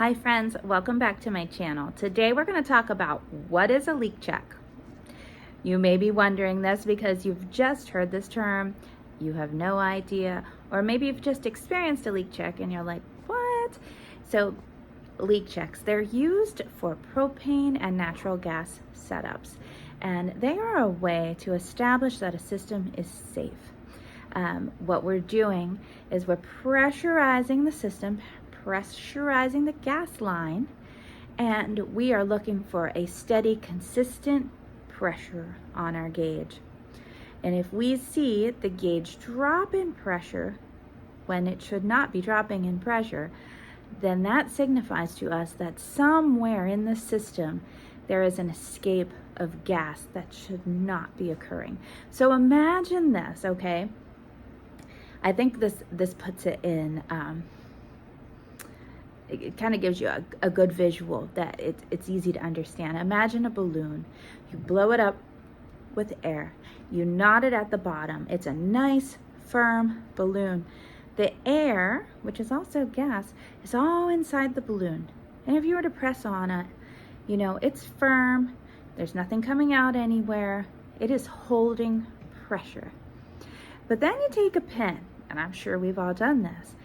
Hi friends, welcome back to my channel. Today we're going to talk about what is a leak check. You may be wondering this because you've just heard this term, you have no idea, or maybe you've just experienced a leak check and you're like, what? So leak checks, they're used for propane and natural gas setups, and they are a way to establish that a system is safe. What we're doing is we're pressurizing the system, pressurizing the gas line, and we are looking for a steady, consistent pressure on our gauge. And if we see the gauge drop in pressure when it should not be dropping in pressure, then that signifies to us that somewhere in the system there is an escape of gas that should not be occurring. So imagine this, okay? I think this puts it in, it kind of gives you a good visual that it's easy to understand. Imagine a balloon. You blow it up with air. You knot it at the bottom. It's a nice, firm balloon. The air, which is also gas, is all inside the balloon. And if you were to press on it, you know, it's firm. There's nothing coming out anywhere. It is holding pressure. But then you take a pin, and I'm sure we've all done this,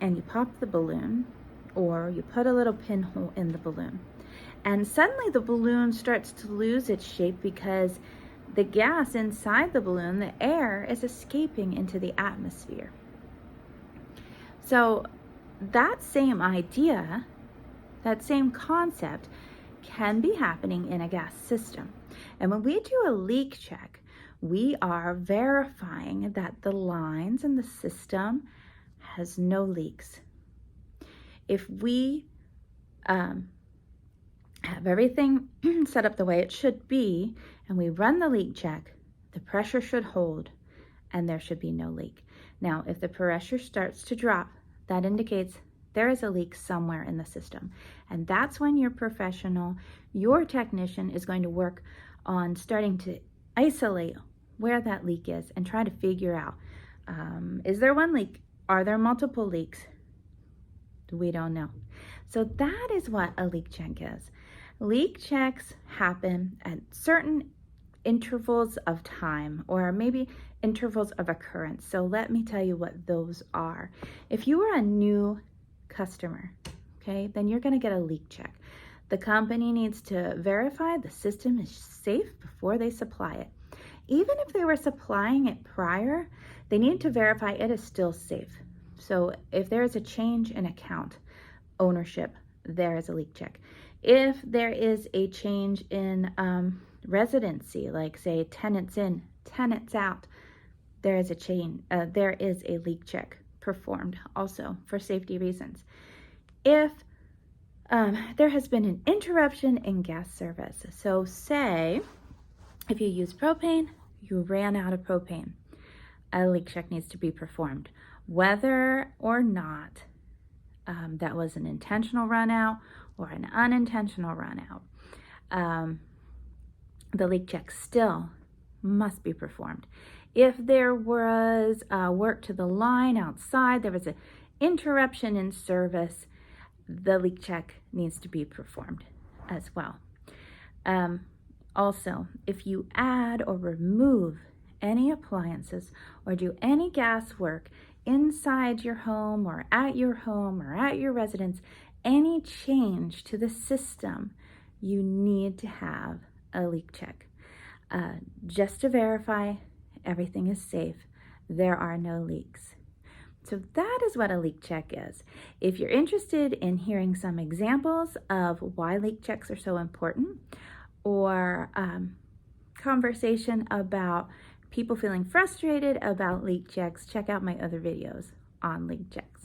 and you pop the balloon, or you put a little pinhole in the balloon, and suddenly the balloon starts to lose its shape because the gas inside the balloon, the air, is escaping into the atmosphere. So that same idea, that same concept can be happening in a gas system. And when we do a leak check, we are verifying that the lines in the system has no leaks. If we have everything set up the way it should be, and we run the leak check, the pressure should hold and there should be no leak. Now, if the pressure starts to drop, that indicates there is a leak somewhere in the system. And that's when your professional, your technician, is going to work on starting to isolate where that leak is and try to figure out, is there one leak? Are there multiple leaks? We don't know. So that is what a leak check is. Leak checks happen at certain intervals of time, or maybe intervals of occurrence. So let me tell you what those are. If you are a new customer, okay, then you're going to get a leak check. The company needs to verify the system is safe before they supply it. Even if they were supplying it prior, they need to verify it is still safe. So if there is a change in account ownership, there is a leak check. If there is a change in residency, like say tenants in, tenants out, there is a leak check performed also for safety reasons. If there has been an interruption in gas service, so say if you use propane, you ran out of propane, a leak check needs to be performed. Whether or not that was an intentional run out or an unintentional run out, the leak check still must be performed. If there was work to the line outside, there was an interruption in service, the leak check needs to be performed as well. Also, if you add or remove any appliances or do any gas work inside your home or at your residence, any change to the system, you need to have a leak check just to verify everything is safe, there are no leaks. So that is what a leak check is. If you're interested in hearing some examples of why leak checks are so important, or conversation about people feeling frustrated about leak checks, check out my other videos on leak checks.